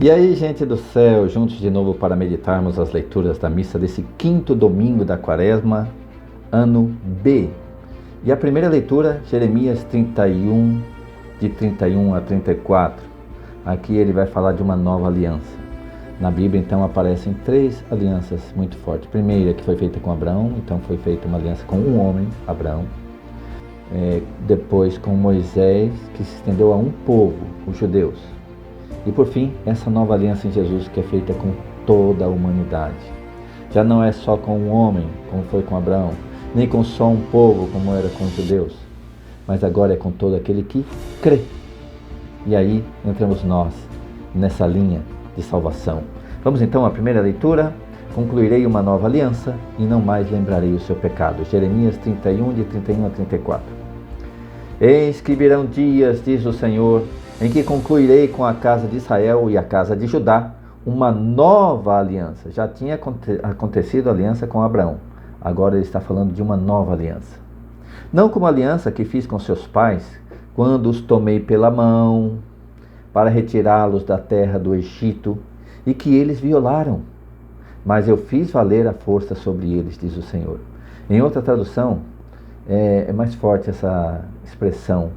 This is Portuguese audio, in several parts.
E aí, gente do céu, juntos de novo para meditarmos as leituras da missa desse quinto domingo da Quaresma, ano B. E a primeira leitura, Jeremias 31, de 31 a 34. Aqui ele vai falar de uma nova aliança. Na Bíblia, então, aparecem três alianças muito fortes. A primeira, que foi feita com Abraão, então foi feita uma aliança com um homem, Abraão. Depois com Moisés, que se estendeu a um povo, os judeus. E por fim, essa nova aliança em Jesus, que é feita com toda a humanidade. Já não é só com um homem, como foi com Abraão, nem com só um povo, como era com os judeus, mas agora é com todo aquele que crê. E aí entramos nós nessa linha de salvação. Vamos então à primeira leitura. Concluirei uma nova aliança e não mais lembrarei o seu pecado. Jeremias 31, de 31 a 34. Eis que virão dias, diz o Senhor, em que concluirei com a casa de Israel e a casa de Judá uma nova aliança. Já tinha acontecido a aliança com Abraão. Agora ele está falando de uma nova aliança. Não como a aliança que fiz com seus pais, quando os tomei pela mão para retirá-los da terra do Egito, e que eles violaram. Mas eu fiz valer a força sobre eles, diz o Senhor. Em outra tradução, é mais forte essa expressão,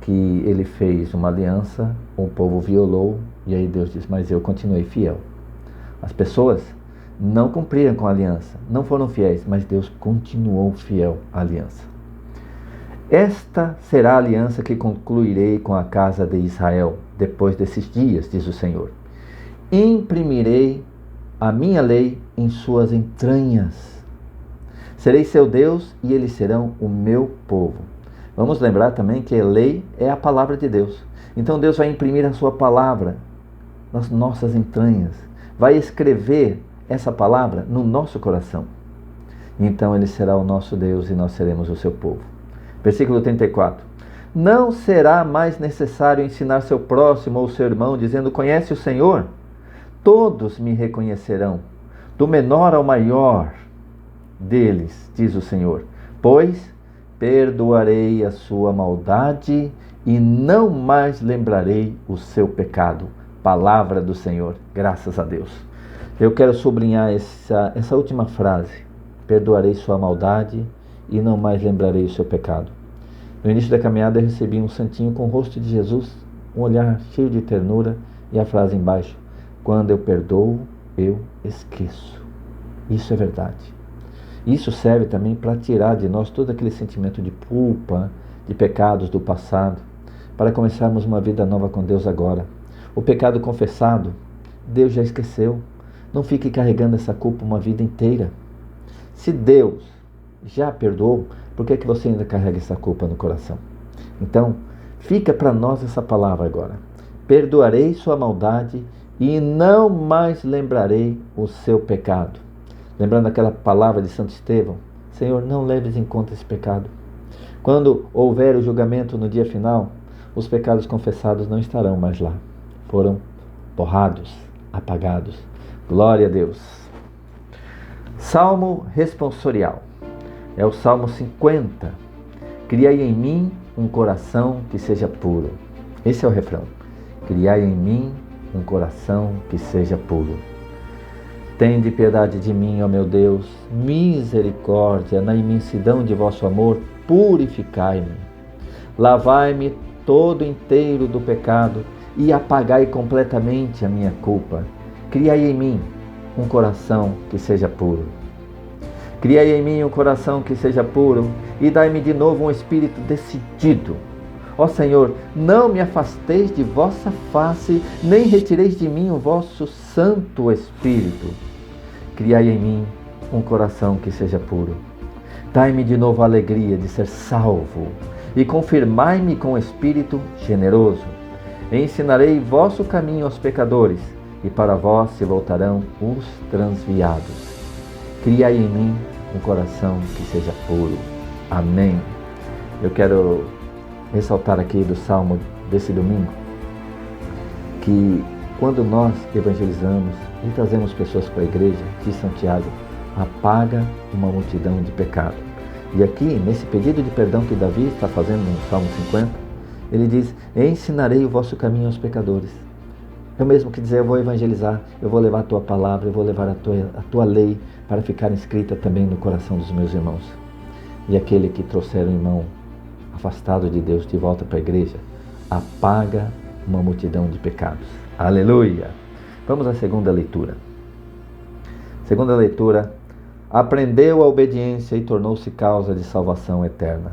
que ele fez uma aliança, o povo violou, e aí Deus diz, mas eu continuei fiel. As pessoas não cumpriram com a aliança, não foram fiéis, mas Deus continuou fiel à aliança. Esta será a aliança que concluirei com a casa de Israel, depois desses dias, diz o Senhor. Imprimirei a minha lei em suas entranhas. Serei seu Deus e eles serão o meu povo. Vamos lembrar também que a lei é a palavra de Deus. Então Deus vai imprimir a sua palavra nas nossas entranhas. Vai escrever essa palavra no nosso coração. Então ele será o nosso Deus e nós seremos o seu povo. Versículo 34. Não será mais necessário ensinar seu próximo ou seu irmão, dizendo, conhece o Senhor? Todos me reconhecerão, do menor ao maior deles, diz o Senhor, pois perdoarei a sua maldade e não mais lembrarei o seu pecado. Palavra do Senhor, graças a Deus. Eu quero sublinhar essa última frase, perdoarei sua maldade e não mais lembrarei o seu pecado. No início da caminhada eu recebi um santinho com o rosto de Jesus, um olhar cheio de ternura e a frase embaixo, quando eu perdoo, eu esqueço. Isso é verdade. Isso serve também para tirar de nós todo aquele sentimento de culpa, de pecados do passado, para começarmos uma vida nova com Deus agora. O pecado confessado, Deus já esqueceu. Não fique carregando essa culpa uma vida inteira. Se Deus já perdoou, por que você ainda carrega essa culpa no coração? Então, fica para nós essa palavra agora. Perdoarei sua maldade e não mais lembrarei o seu pecado. Lembrando aquela palavra de Santo Estevão, Senhor, não leves em conta esse pecado. Quando houver o julgamento no dia final, os pecados confessados não estarão mais lá. Foram borrados, apagados. Glória a Deus. Salmo responsorial. É o Salmo 50. Criai em mim um coração que seja puro. Esse é o refrão. Criai em mim um coração que seja puro. Tende piedade de mim, ó meu Deus, misericórdia, na imensidão de vosso amor, purificai-me. Lavai-me todo inteiro do pecado e apagai completamente a minha culpa. Criai em mim um coração que seja puro. Criai em mim um coração que seja puro e dai-me de novo um espírito decidido. Ó Senhor, não me afasteis de vossa face, nem retireis de mim o vosso Santo Espírito. Criai em mim um coração que seja puro. Dai-me de novo a alegria de ser salvo e confirmai-me com o Espírito generoso. Ensinarei vosso caminho aos pecadores e para vós se voltarão os transviados. Criai em mim um coração que seja puro. Amém. Eu quero ressaltar aqui do Salmo desse domingo, que quando nós evangelizamos e trazemos pessoas para a igreja, diz Santiago, apaga uma multidão de pecado. E aqui, nesse pedido de perdão que Davi está fazendo no Salmo 50, ele diz, ensinarei o vosso caminho aos pecadores. É o mesmo que dizer, eu vou evangelizar, eu vou levar a tua palavra, eu vou levar a tua lei para ficar escrita também no coração dos meus irmãos. E aquele que trouxer o irmão afastado de Deus de volta para a igreja, apaga uma multidão de pecados. Aleluia! Vamos à segunda leitura. Segunda leitura, aprendeu a obediência e tornou-se causa de salvação eterna.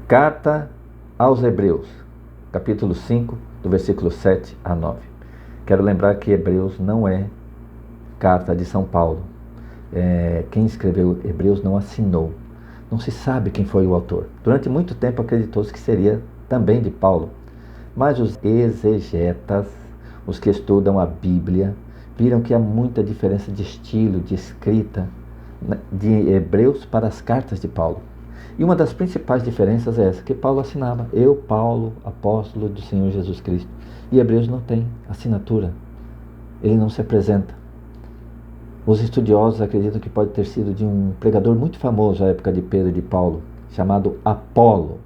Carta aos Hebreus, capítulo 5, do versículo 7 a 9. Quero lembrar que Hebreus não é carta de São Paulo. Quem escreveu Hebreus não assinou. Não se sabe quem foi o autor. Durante muito tempo acreditou-se que seria também de Paulo. Mas os exegetas, os que estudam a Bíblia, viram que há muita diferença de estilo, de escrita, de Hebreus para as cartas de Paulo. E uma das principais diferenças é essa, que Paulo assinava, eu, Paulo, apóstolo do Senhor Jesus Cristo. E Hebreus não tem assinatura, ele não se apresenta. Os estudiosos acreditam que pode ter sido de um pregador muito famoso à época de Pedro e de Paulo, chamado Apolo.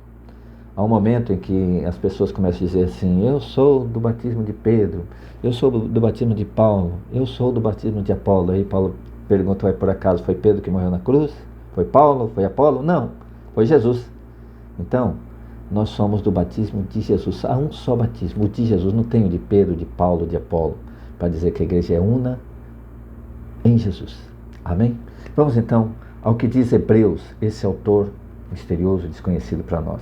Há um momento em que as pessoas começam a dizer assim, eu sou do batismo de Pedro, eu sou do batismo de Paulo, eu sou do batismo de Apolo. Aí Paulo perguntou, por acaso foi Pedro que morreu na cruz? Foi Paulo? Foi Apolo? Não, foi Jesus. Então, nós somos do batismo de Jesus. Há um só batismo, o de Jesus, não tem o de Pedro, de Paulo, de Apolo, para dizer que a igreja é una em Jesus. Amém? Vamos então ao que diz Hebreus, esse autor misterioso, desconhecido para nós.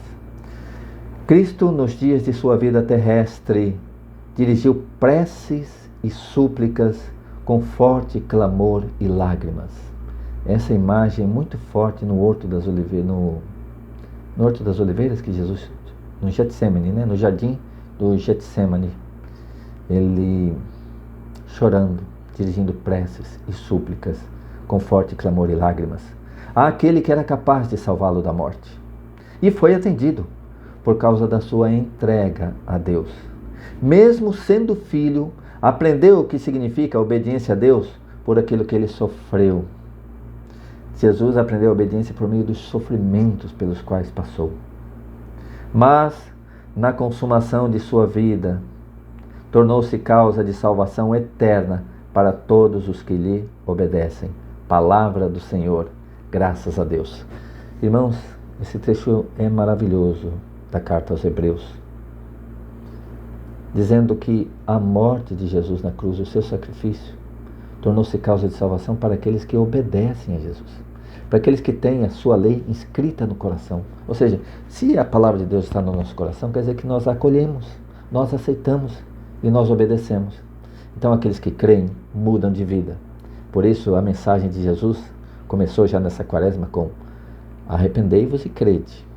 Cristo, nos dias de sua vida terrestre, dirigiu preces e súplicas com forte clamor e lágrimas. Essa imagem é muito forte no Horto das Oliveiras, no Horto das Oliveiras, que Jesus, no Getsemane, no jardim do Getsemane, ele chorando, dirigindo preces e súplicas com forte clamor e lágrimas àquele que era capaz de salvá-lo da morte. E foi atendido por causa da sua entrega a Deus. Mesmo sendo filho, aprendeu o que significa a obediência a Deus por aquilo que ele sofreu. Jesus aprendeu a obediência por meio dos sofrimentos pelos quais passou. Mas, na consumação de sua vida, tornou-se causa de salvação eterna para todos os que lhe obedecem. Palavra do Senhor, graças a Deus. Irmãos, esse trecho é maravilhoso da carta aos Hebreus, dizendo que a morte de Jesus na cruz, o seu sacrifício, tornou-se causa de salvação para aqueles que obedecem a Jesus, para aqueles que têm a sua lei inscrita no coração. Ou seja, se a palavra de Deus está no nosso coração, quer dizer que nós a acolhemos, nós aceitamos e nós obedecemos. Então aqueles que creem mudam de vida. Por isso a mensagem de Jesus começou já nessa quaresma com arrependei-vos e crede.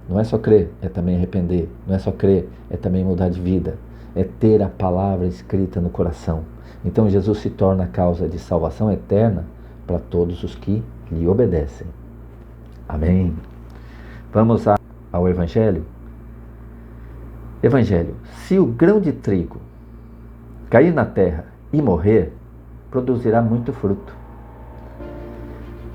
Não é só crer, é também arrepender. Não é só crer, é também mudar de vida. É ter a palavra escrita no coração. Então Jesus se torna a causa de salvação eterna para todos os que lhe obedecem. Amém. Vamos ao Evangelho. Evangelho. Se o grão de trigo cair na terra e morrer, produzirá muito fruto.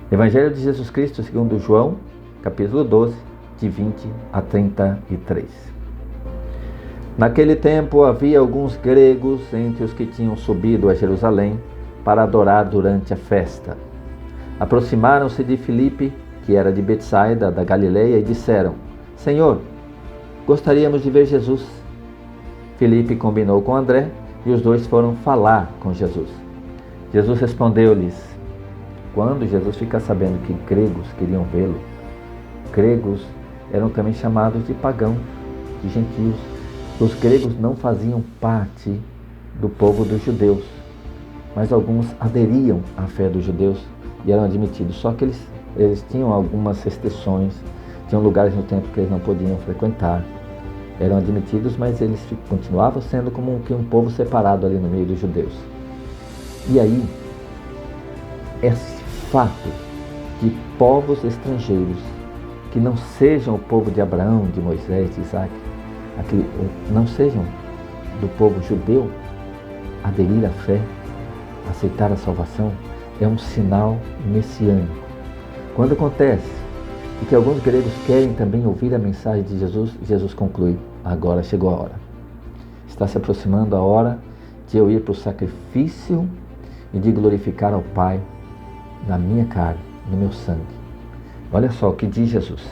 Evangelho de Jesus Cristo segundo João, capítulo 12, de 20 a 33. Naquele tempo havia alguns gregos entre os que tinham subido a Jerusalém para adorar durante a festa. Aproximaram-se de Filipe, que era de Betsaida, da Galileia, e disseram, Senhor, gostaríamos de ver Jesus. Filipe combinou com André, e os dois foram falar com Jesus. Jesus respondeu-lhes, quando Jesus fica sabendo que gregos queriam vê-lo, gregos eram também chamados de pagãos, de gentios. Os gregos não faziam parte do povo dos judeus, mas alguns aderiam à fé dos judeus e eram admitidos. Só que eles tinham algumas restrições, tinham lugares no templo que eles não podiam frequentar. Eram admitidos, mas eles continuavam sendo como que um povo separado ali no meio dos judeus. E aí, esse fato de povos estrangeiros que não sejam o povo de Abraão, de Moisés, de Isaac, que não sejam do povo judeu, aderir à fé, aceitar a salvação, é um sinal messiânico. Quando acontece e que alguns gregos querem também ouvir a mensagem de Jesus, Jesus conclui, agora chegou a hora. Está se aproximando a hora de eu ir para o sacrifício e de glorificar ao Pai na minha carne, no meu sangue. Olha só o que diz Jesus.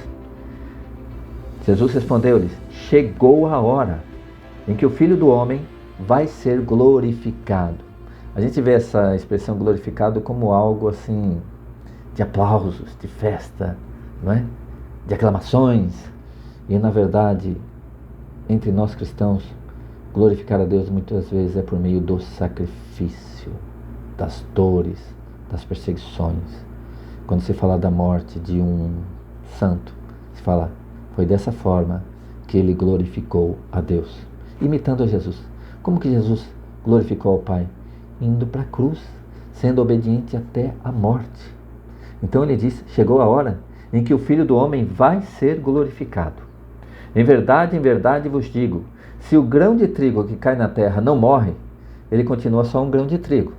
Jesus respondeu-lhes: chegou a hora em que o Filho do Homem vai ser glorificado. A gente vê essa expressão glorificado como algo assim, de aplausos, de festa, não é? De aclamações. E na verdade, entre nós cristãos, glorificar a Deus muitas vezes é por meio do sacrifício, das dores, das perseguições. Quando se fala da morte de um santo, se fala, foi dessa forma que ele glorificou a Deus, imitando a Jesus. Como que Jesus glorificou ao Pai? Indo para a cruz, sendo obediente até a morte. Então ele diz, chegou a hora em que o Filho do Homem vai ser glorificado. Em verdade vos digo, se o grão de trigo que cai na terra não morre, ele continua só um grão de trigo.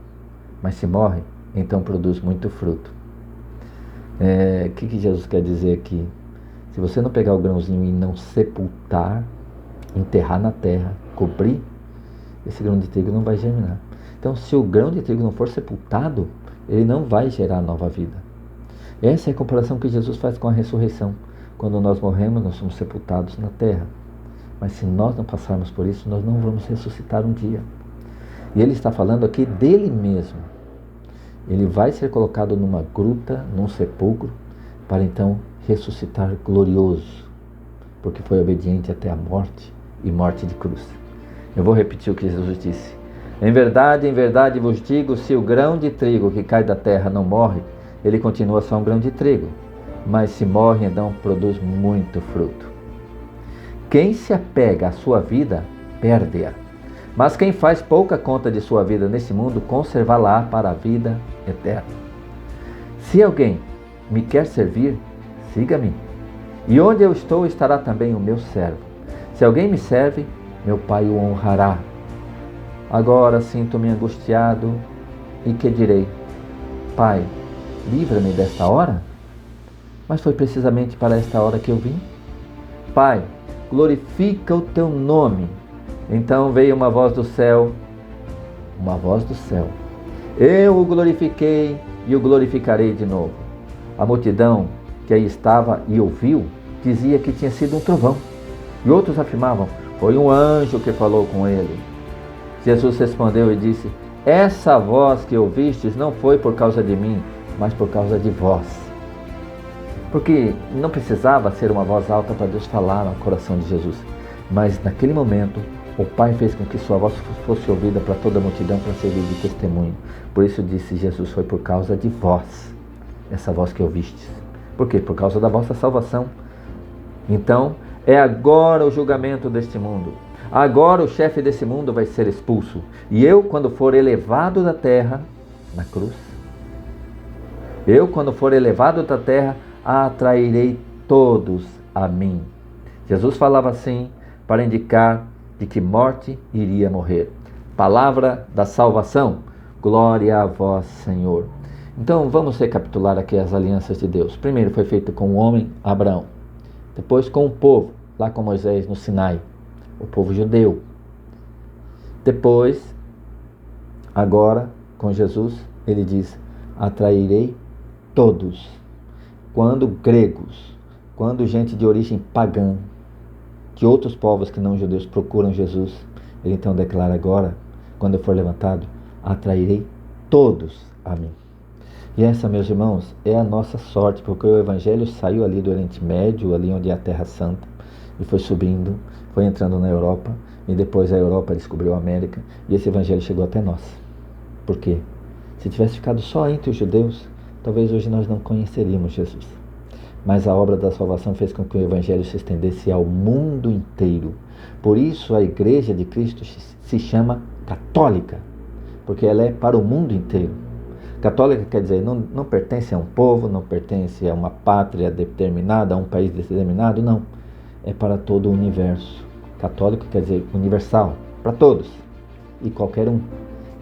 Mas se morre, então produz muito fruto. O que Jesus quer dizer aqui? Se você não pegar o grãozinho e não sepultar, enterrar na terra, cobrir, esse grão de trigo não vai germinar. Então, se o grão de trigo não for sepultado, ele não vai gerar nova vida. Essa é a comparação que Jesus faz com a ressurreição. Quando nós morremos, nós somos sepultados na terra. Mas se nós não passarmos por isso, nós não vamos ressuscitar um dia. E ele está falando aqui dele mesmo. Ele vai ser colocado numa gruta, num sepulcro, para então ressuscitar glorioso, porque foi obediente até a morte e morte de cruz. Eu vou repetir o que Jesus disse. Em verdade vos digo, se o grão de trigo que cai da terra não morre, ele continua só um grão de trigo. Mas se morre, então produz muito fruto. Quem se apega à sua vida, perde-a. Mas quem faz pouca conta de sua vida nesse mundo, conservá-la para a vida eterna. Se alguém me quer servir, siga-me. E onde eu estou, estará também o meu servo. Se alguém me serve, meu Pai o honrará. Agora sinto-me angustiado, e que direi? Pai, livra-me desta hora? Mas foi precisamente para esta hora que eu vim. Pai, glorifica o teu nome. Então veio uma voz do céu. Eu o glorifiquei e o glorificarei de novo. A multidão que aí estava e ouviu, dizia que tinha sido um trovão. E outros afirmavam, foi um anjo que falou com ele. Jesus respondeu e disse, essa voz que ouvistes não foi por causa de mim, mas por causa de vós. Porque não precisava ser uma voz alta para Deus falar no coração de Jesus. Mas naquele momento, o Pai fez com que sua voz fosse ouvida para toda a multidão para servir de testemunho. Por isso disse Jesus, foi por causa de vós, essa voz que ouvistes. Por quê? Por causa da vossa salvação. Então, é agora o julgamento deste mundo. Agora o chefe desse mundo vai ser expulso. E eu, quando for elevado da terra, na cruz, atrairei todos a mim. Jesus falava assim para indicar de que morte iria morrer. Palavra da salvação. Glória a vós, Senhor. Então vamos recapitular aqui as alianças de Deus. Primeiro foi feito com o homem, Abraão. Depois com o povo, lá com Moisés no Sinai, o povo judeu. Depois, agora com Jesus, ele diz, atrairei todos. Quando gregos, quando gente de origem pagã, de outros povos que não judeus procuram Jesus, ele então declara agora, quando eu for levantado, atrairei todos a mim. E essa, meus irmãos, é a nossa sorte, porque o Evangelho saiu ali do Oriente Médio, ali onde é a Terra Santa, e foi subindo, foi entrando na Europa, e depois a Europa descobriu a América, e esse Evangelho chegou até nós. Por quê? Se tivesse ficado só entre os judeus, talvez hoje nós não conheceríamos Jesus. Mas a obra da salvação fez com que o Evangelho se estendesse ao mundo inteiro. Por isso a Igreja de Cristo se chama católica, porque ela é para o mundo inteiro. Católica quer dizer, não pertence a um povo, não pertence a uma pátria determinada, a um país determinado, não. É para todo o universo. Católico quer dizer universal, para todos. E qualquer um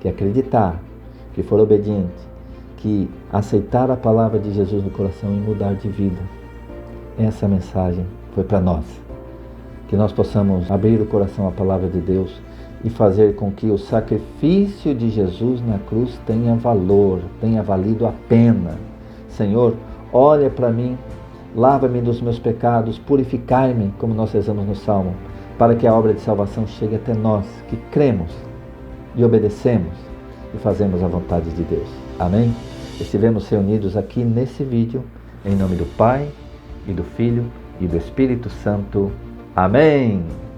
que acreditar, que for obediente, que aceitar a palavra de Jesus no coração e mudar de vida. Essa mensagem foi para nós. Que nós possamos abrir o coração à palavra de Deus e fazer com que o sacrifício de Jesus na cruz tenha valor, tenha valido a pena. Senhor, olha para mim, lava-me dos meus pecados, purificai-me, como nós rezamos no Salmo, para que a obra de salvação chegue até nós, que cremos e obedecemos e fazemos a vontade de Deus. Amém? Estivemos reunidos aqui nesse vídeo, em nome do Pai, e do Filho, e do Espírito Santo. Amém!